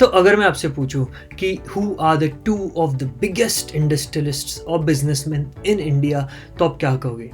तो अगर मैं आपसे पूछूं कि who are the two of the biggest industrialists और बिजनेसमैन इन इंडिया, तो आप क्या कहोगे?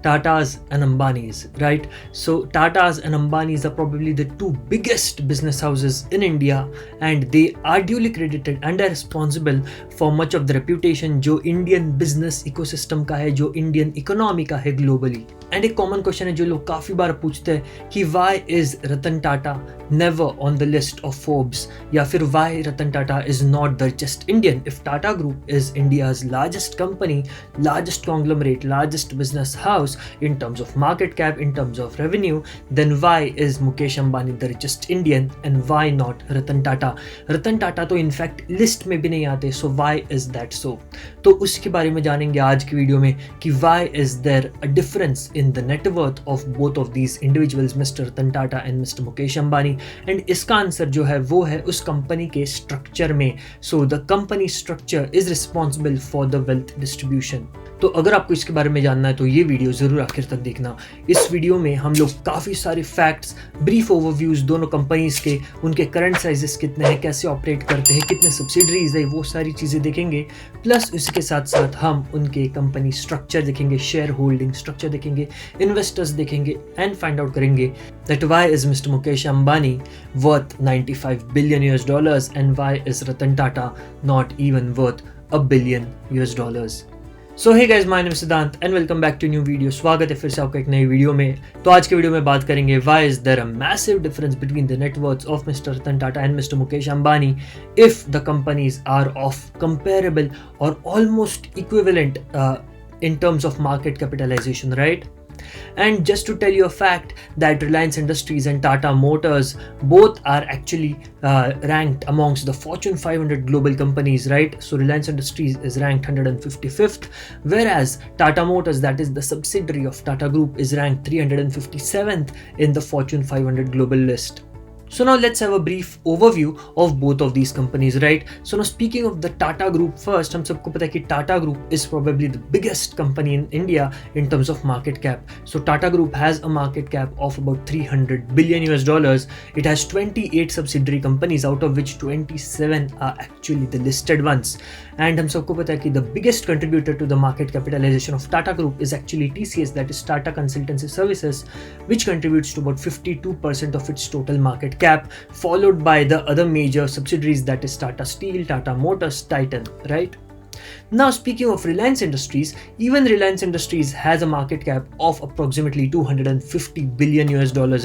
Tatas and Ambanis, right? So Tatas and Ambanis are probably the two biggest business houses in India, and they are duly credited and are responsible for much of the reputation जो Indian business ecosystem का है, जो Indian economy का है globally. And एक common question है जो लोग काफ़ी बार पूछते हैं कि why is Ratan Tata never on the list of Forbes, या फिर why Ratan Tata is not the richest Indian? If Tata Group is India's largest company, largest conglomerate, largest business house in terms of market cap, in terms of revenue, then why is Mukesh Ambani the richest Indian and why not Ratan Tata? Ratan Tata तो in fact list में भी नहीं आते, so why is that so? तो उसके बारे में जानेंगे आज की वीडियो में कि why is there a difference in the net worth of both of these individuals, Mr. Ratan Tata and Mr. Mukesh Ambani, and इसका आंसर जो है वो है उस कंपनी के स्ट्रक्चर में. So the company structure is responsible for the wealth distribution. तो अगर आपको इसके बारे में जानना है तो ये वीडियो ज़रूर आखिर तक देखना. इस वीडियो में हम लोग काफ़ी सारे फैक्ट्स, ब्रीफ ओवरव्यूज दोनों कंपनीज के, उनके करंट साइजेस कितने हैं, कैसे ऑपरेट करते हैं, कितने सब्सिडरीज है, वो सारी चीज़ें देखेंगे. प्लस इसके साथ साथ हम उनके कंपनी स्ट्रक्चर देखेंगे, शेयर होल्डिंग स्ट्रक्चर देखेंगे, इन्वेस्टर्स देखेंगे एंड फाइंड आउट करेंगे that why is mister Mukesh Ambani worth $95 billion and why is Ratan Tata not even worth $1 billion. So hey guys, my name is Siddhant and welcome back to new video. स्वागत है फिर से आपका एक नई वीडियो में. तो आज के वीडियो में बात करेंगे why is there a massive difference between the net worths of mister Ratan Tata and mister Mukesh Ambani if the companies are of comparable or almost equivalent in terms of market capitalization, right? And just to tell you a fact that Reliance Industries and Tata Motors both are actually ranked amongst the Fortune 500 global companies, right? So Reliance Industries is ranked 155th, whereas Tata Motors, that is the subsidiary of Tata Group, is ranked 357th in the Fortune 500 global list. So now let's have a brief overview of both of these companies, right? So now speaking of the Tata Group first, हम सबको पता है कि Tata Group is probably the biggest company in India in terms of market cap. So Tata Group has a market cap of about $300 billion. It has 28 subsidiary companies, out of which 27 are actually the listed ones. And हम सबको पता है कि the biggest contributor to the market capitalization of Tata Group is actually TCS, that is Tata Consultancy Services, which contributes to about 52% of its total market cap, followed by the other major subsidiaries, that is Tata Steel, Tata Motors, Titan, right? Now speaking of Reliance Industries, even Reliance Industries has a market cap of approximately $250 billion,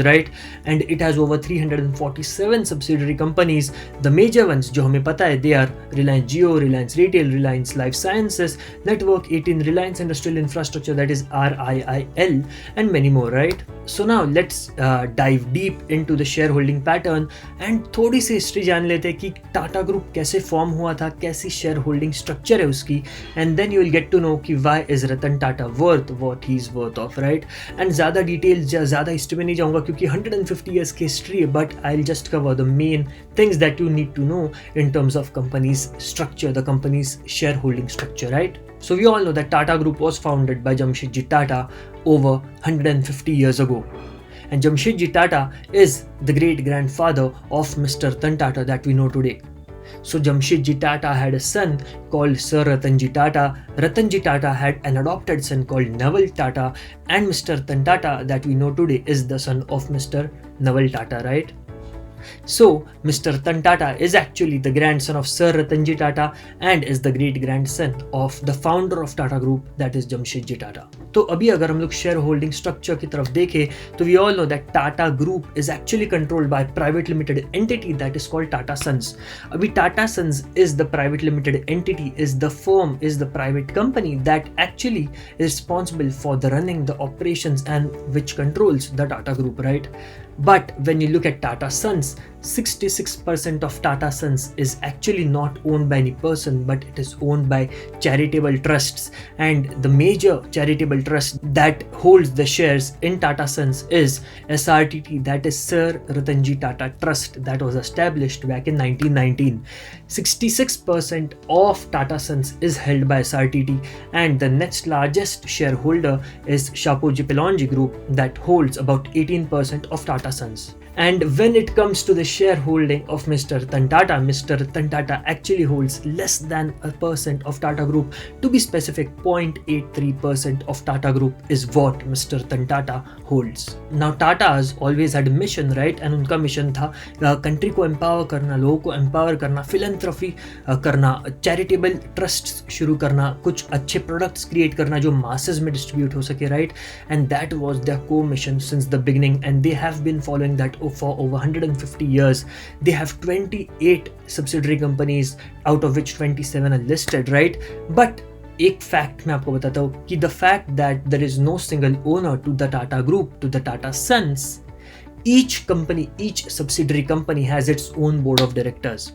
right? And it has over 347 subsidiary companies. The major ones जो हमें पता है, they are Reliance Jio, Reliance Retail, Reliance Life Sciences, Network 18, Reliance Industrial Infrastructure, that is RIIL, and many more, right? So now let's dive deep into the shareholding pattern and थोड़ी सी history जान लेते हैं कि Tata group कैसे form हुआ था, कैसी share holding structure है उसकी, and then you will get to know कि why is Ratan Tata worth what he is worth of, right? And ज़्यादा डिटेल, ज़्यादा हिस्ट्री में नहीं जाऊँगा क्योंकि 150 years की हिस्ट्री है, but I'll just cover the main things that you need to know in terms of company's structure, the company's shareholding structure, right? So we all know that Tata Group was founded by Jamshedji Tata over 150 years ago. And Jamshedji Tata is the great grandfather of Mr. Ratan Tata that we know today. So Jamshedji Tata had a son called Sir Ratanji Tata. Ratanji Tata had an adopted son called Naval Tata, and Mr. Ratan Tata that we know today is the son of Mr. Naval Tata, right? So Mr. Ratan Tata is actually the grandson of Sir Ratanji Tata and is the great grandson of the founder of Tata Group, that is Jamshedji Tata. तो अभी अगर हम लोग share holding structure की तरफ देखें तो we all know that Tata Group is actually controlled by private limited entity that is called Tata Sons. अभी Tata Sons is the private limited entity, is the firm, is the private company that actually is responsible for the running the operations and which controls the Tata Group, right? But when you look at Tata Sons, 66% of Tata Sons is actually not owned by any person, but it is owned by charitable trusts. And the major charitable trust that holds the shares in Tata Sons is SRTT, that is Sir Ratanji Tata Trust, that was established back in 1919. 66% of Tata Sons is held by SRTT, and the next largest shareholder is Shapoorji Pallonji Group that holds about 18% of Tata Sons. And when it comes to the shareholding of Mr. Ratan Tata, Mr. Ratan Tata actually holds less than 1% of Tata Group. To be specific, 0.83% of Tata Group is what Mr. Ratan Tata holds. Now Tata has always had a mission, right? And उनका mission था country को empower करना, लोगों को empower करना, philanthropy करना, charitable trusts शुरू करना, कुछ अच्छे products create करना जो masses में distribute हो सके, right? And that was their core mission since the beginning, and they have been following that for over 150 years. They have 28 subsidiary companies, out of which 27 are listed, right? But एक fact मैं आपको बताता हूँ कि the fact that there is no single owner to the Tata Group, to the Tata Sons, each company, each subsidiary company has its own board of directors,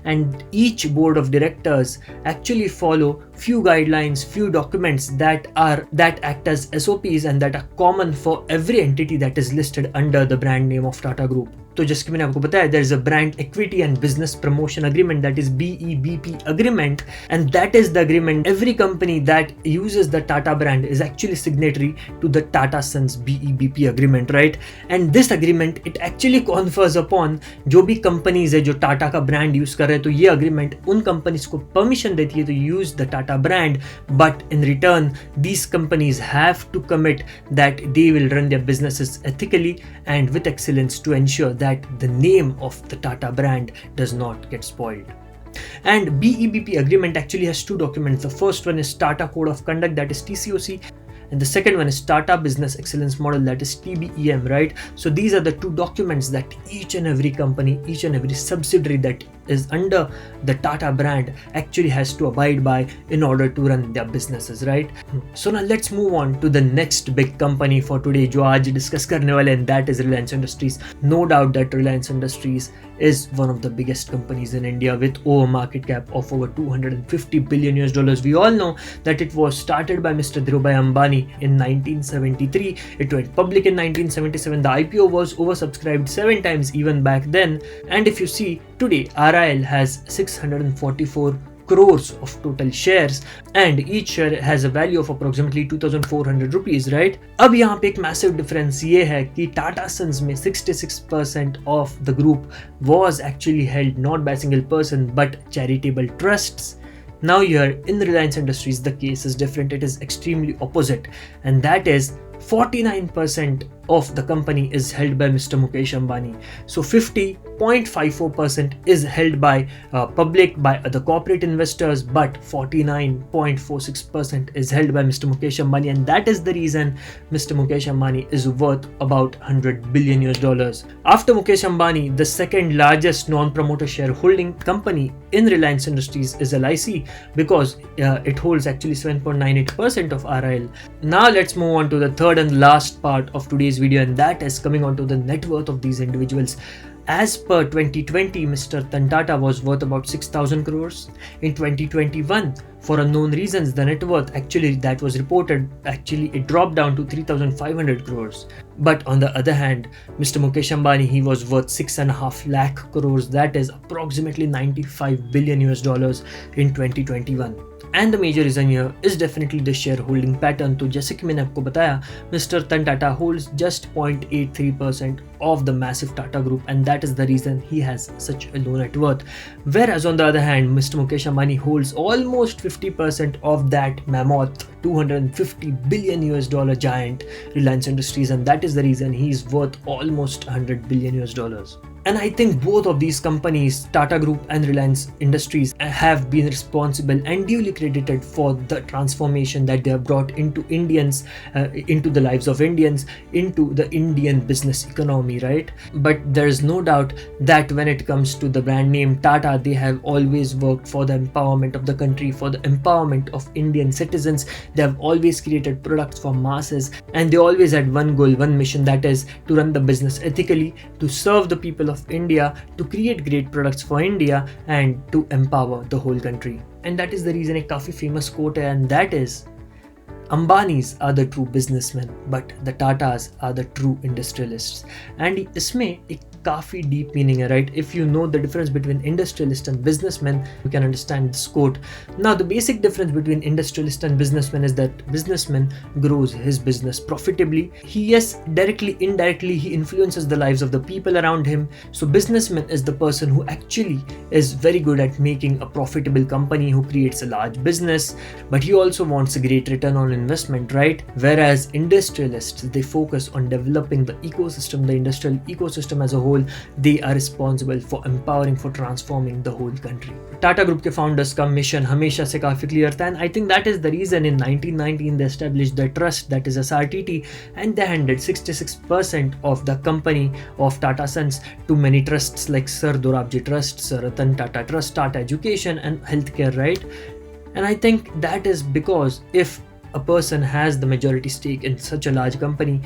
and each board of directors actually follow few guidelines, few documents that act as SOPs and that are common for every entity that is listed under the brand name of Tata Group. तो जैसे कि मैंने आपको बताया, there is a brand equity and business promotion agreement, that is BEBP agreement, and that is the agreement every company that uses the Tata brand is actually signatory to the Tata Sons BEBP agreement, right? And this agreement, it actually confers upon जो भी companies है जो टाटा का brand use कर रहे हैं, तो ये agreement उन companies को permission देती है to use the Tata brand, but in return these companies have to commit that they will run their businesses ethically and with excellence to ensure that the name of the Tata brand does not get spoiled. And BEBP agreement actually has two documents. The first one is Tata Code of Conduct, that is TCOC, and the second one is Tata Business Excellence Model, that is TBEM, right? So these are the two documents that each and every company, each and every subsidiary that is under the Tata brand actually has to abide by in order to run their businesses, right? So now let's move on to the next big company for today जो आज discuss करने वाले, and that is Reliance Industries. No doubt that Reliance Industries is one of the biggest companies in India with over market cap of over $250 billion US. We all know that it was started by Mr. Dhirubhai Ambani in 1973. It went public in 1977. The IPO was oversubscribed 7 times even back then. And if you see, today RIL has 644 crores of total shares and each share has a value of approximately 2400 rupees, right? अब यहाँ पे एक massive difference ये है कि Tata Sons में 66% of the group was actually held not by a single person but charitable trusts. Now here in Reliance Industries the case is different. It is extremely opposite, and that is 49% of the company is held by Mr. Mukesh Ambani. So 50.54% is held by public, by other corporate investors, but 49.46% is held by Mr. Mukesh Ambani, and that is the reason Mr. Mukesh Ambani is worth about $100 billion US. After Mukesh Ambani, the second largest non-promoter shareholding company in Reliance Industries is LIC, because it holds actually 7.98% of RIL. Now let's move on to the third and last part of today's video, and that is coming on to the net worth of these individuals. As per 2020, Mr. Ratan Tata was worth about 6,000 crores. In 2021, for unknown reasons, the net worth actually that was reported, actually it dropped down to 3,500 crores. But on the other hand, Mr. Mukesh Ambani, he was worth 6.5 lakh crores, that is approximately $95 billion US in 2021. And the major reason here is definitely the shareholding pattern. तो जैसे कि मैंने आपको बताया, Mr. Ratan Tata holds just 0.83% of the massive Tata Group, and that is the reason he has such a low net worth. Whereas on the other hand, Mr. Mukesh Ambani holds almost 50% of that mammoth $250 billion US giant Reliance Industries, and that is the reason he is worth almost $100 billion US. And I think both of these companies, Tata Group and Reliance Industries, have been responsible and duly credited for the transformation that they have brought into Indians, into the lives of Indians, into the Indian business economy, right? But there is no doubt that when it comes to the brand name Tata, they have always worked for the empowerment of the country, for the empowerment of Indian citizens. They have always created products for masses, and they always had one goal, one mission, that is to run the business ethically, to serve the people of India, to create great products for India, and to empower the whole country. And that is the reason a काफी famous quote है, and that is, Ambanis are the true businessmen, but the Tatas are the true industrialists. And इसमें एक काफ़ी deep meaning है, right? If you know the difference between industrialist and businessman, you can understand this quote. Now, the basic difference between industrialist and businessman is that businessman grows his business profitably. He, yes, directly, indirectly, he influences the lives of the people around him. So, businessman is the person who actually is very good at making a profitable company, who creates a large business, but he also wants a great return on investment, right? Whereas industrialists, they focus on developing the ecosystem, the industrial ecosystem as a whole. They are responsible for empowering, for transforming the whole country. Tata group के founders का mission हमेशा से काफ़ी clear था, and I think that is the reason in 1919 they established the trust, that is SRTT, and they handed 66% of the company of Tata Sons to many trusts like Sir Dorabji Trust, Sir Ratan Tata Trust, Tata Education and Healthcare, right? And I think that is because if a person has the majority stake in such a large company,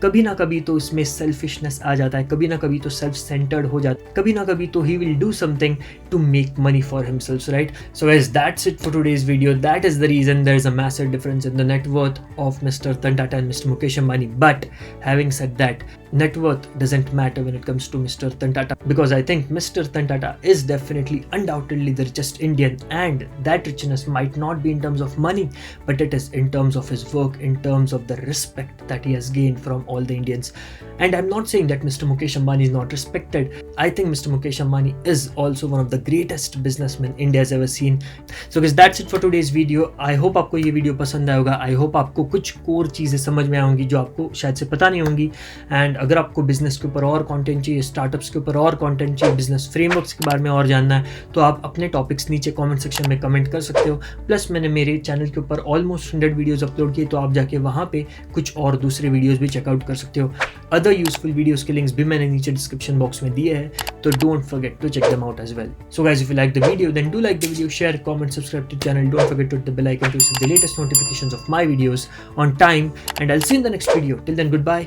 कभी ना कभी तो इसमें selfishness आ जाता है, कभी ना कभी तो सेल्फ सेंटर्ड हो जाता है, कभी ना कभी तो ही will do something to make money for himself, right? So guys, that's it for today's video. That is the reason there is a massive difference in the net worth of mister Ratan Tata and mister Mukesh Ambani. But having said that, net worth doesn't matter when it comes to Mr. Ratan Tata, because I think Mr. Ratan Tata is definitely, undoubtedly the richest Indian, and that richness might not be in terms of money, but it is in terms of his work, in terms of the respect that he has gained from all the Indians. And I'm not saying that Mr. Mukesh Ambani is not respected. I think Mr. Mukesh Ambani is also one of the greatest businessmen India has ever seen. So guys, that's it for today's video. I hope आपको ये video पसंद आया होगा. I hope आपको कुछ core चीज़ें समझ में आएंगी जो आपको शायद से पता नहीं होंगी. एंड अगर आपको बिजनेस के ऊपर और कंटेंट चाहिए, स्टार्टअप्स के ऊपर और कंटेंट चाहिए, बिजनेस फ्रेमवर्क्स के बारे में और जानना है, तो आप अपने टॉपिक्स नीचे कमेंट सेक्शन में कमेंट कर सकते हो. प्लस मैंने मेरे चैनल के ऊपर ऑलमोस्ट 100 वीडियोस अपलोड किए, तो आप जाके वहाँ पे कुछ और दूसरे वीडियोस भी चेकआउट कर सकते हो. अदर यूजफुल वीडियोस के लिंक्स भी मैंने नीचे डिस्क्रिप्शन बॉक्स में दिए हैं, तो don't forget to check them out as well. So guys, if you like the video, then do like the video, share, comment, subscribe to the channel. Don't forget to hit the bell icon to receive the latest notifications of my videos on time, and I'll see you in the next video. Till then, goodbye.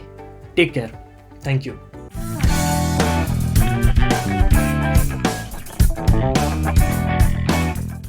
Take care. Thank you.